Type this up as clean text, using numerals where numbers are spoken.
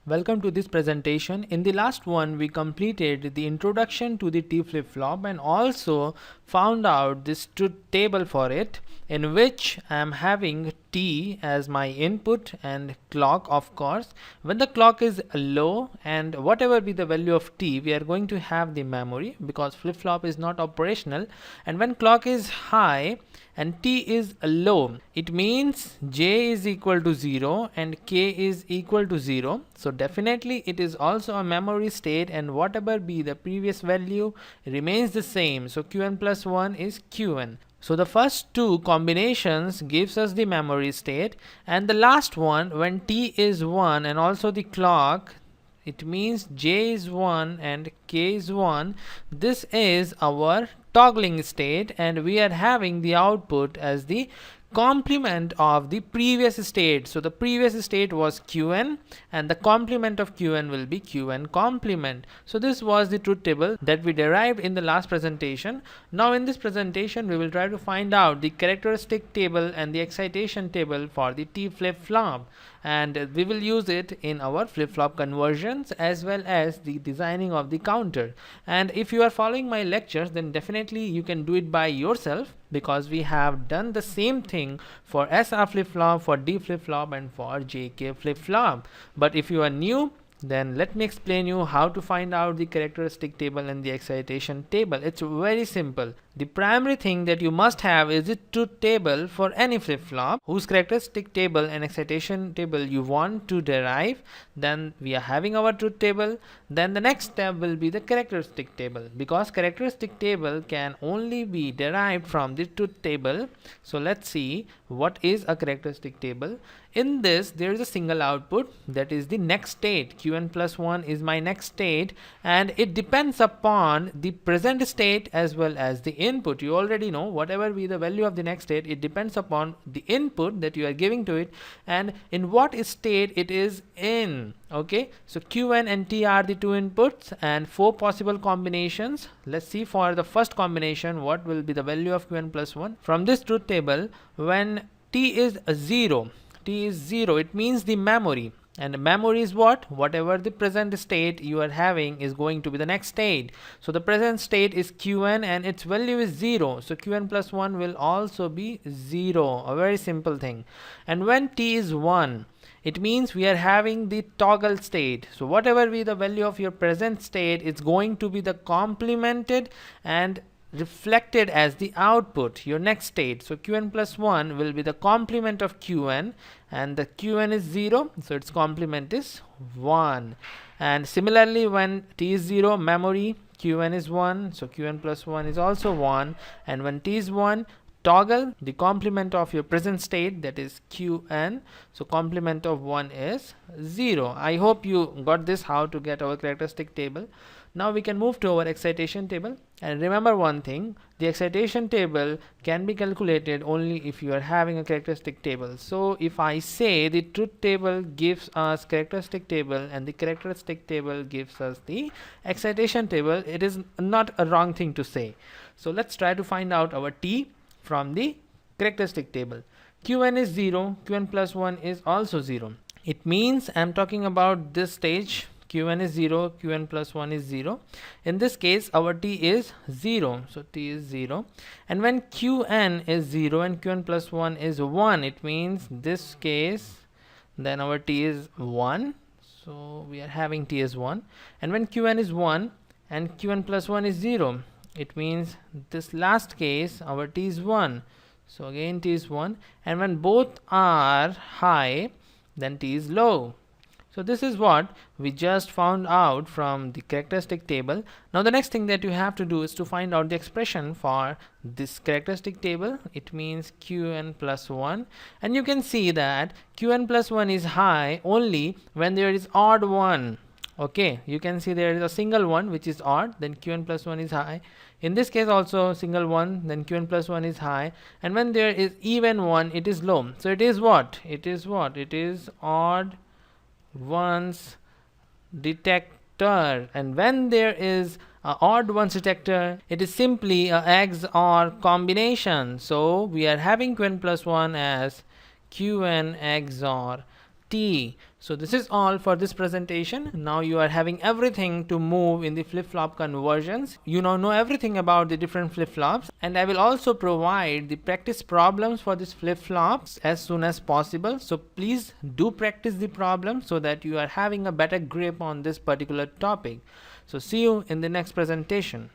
Welcome to this presentation. In the last one, we completed the introduction to the T flip-flop and also found out this truth table for it, in which I am having T as my input and clock, of course. When the clock is low and whatever be the value of T, we are going to have the memory because flip-flop is not operational. And when clock is high and T is low, it means J is equal to 0 and K is equal to 0. So definitely it is also a memory state, and whatever be the previous value remains the same. So Qn plus 1 is Qn. So the first two combinations gives us the memory state, and the last one, when T is 1 and also the clock, it means J is 1 and K is 1. This is our toggling state, and we are having the output as the complement of the previous state. So the previous state was Qn and the complement of Qn will be Qn complement. So this was the truth table that we derived in the last presentation. Now in this presentation we will try to find out the characteristic table and the excitation table for the T flip-flop, and we will use it in our flip-flop conversions as well as the designing of the counter. And if you are following my lectures, then definitely you can do it by yourself, because we have done the same thing for SR flip-flop, for D flip-flop and for JK flip-flop. But if you are new, then let me explain you how to find out the characteristic table and the excitation table. It's very simple. The primary thing that you must have is the truth table for any flip-flop whose characteristic table and excitation table you want to derive. Then we are having our truth table. Then the next step will be the characteristic table, because characteristic table can only be derived from the truth table. So let's see what is a characteristic table. In this, there is a single output, that is the next state. Qn plus 1 is my next state, and it depends upon the present state as well as the input. You already know, whatever be the value of the next state, it depends upon the input that you are giving to it and in what state it is in. Okay, so Qn and T are the two inputs and four possible combinations. Let's see for the first combination what will be the value of Qn plus 1. From this truth table, when T is 0, T is 0, it means the memory. And memory is what? Whatever the present state you are having is going to be the next state. So the present state is Qn and its value is 0. So Qn plus 1 will also be 0. A very simple thing. And when T is 1, it means we are having the toggle state. So whatever be the value of your present state, it's going to be the complemented and reflected as the output, your next state. So Qn plus 1 will be the complement of Qn, and the Qn is 0, so its complement is 1. And similarly, when T is 0, memory, Qn is 1, so Qn plus 1 is also 1. And when T is 1, toggle, the complement of your present state, that is Qn, so complement of 1 is 0. I hope you got this, how to get our characteristic table. Now we can move to our excitation table, and remember one thing, the excitation table can be calculated only if you are having a characteristic table. So if I say the truth table gives us characteristic table and the characteristic table gives us the excitation table, it is not a wrong thing to say. So let's try to find out our T from the characteristic table. Qn is 0, Qn plus 1 is also 0. It means I'm talking about this stage. Qn is 0, Qn plus 1 is 0. In this case, our T is 0. So T is 0. And when Qn is 0 and Qn plus 1 is 1, it means this case, then our T is 1. So we are having T as 1. And when Qn is 1 and Qn plus 1 is 0, it means this last case, our T is 1. So again T is 1. And when both are high, then T is low. So this is what we just found out from the characteristic table. Now the next thing that you have to do is to find out the expression for this characteristic table. It means Qn plus 1, and you can see that Qn plus 1 is high only when there is odd 1. Okay, you can see there is a single one which is odd, then Qn plus 1 is high. In this case also single one, then Qn plus 1 is high, and when there is even one, it is low. So it is what? It is odd ones detector, and when there is a odd ones detector, it is simply a XOR combination. So we are having Qn plus 1 as Qn XOR T. So this is all for this presentation. Now you are having everything to move in the flip-flop conversions. You now know everything about the different flip-flops, and I will also provide the practice problems for these flip-flops as soon as possible. So please do practice the problem so that you are having a better grip on this particular topic. So see you in the next presentation.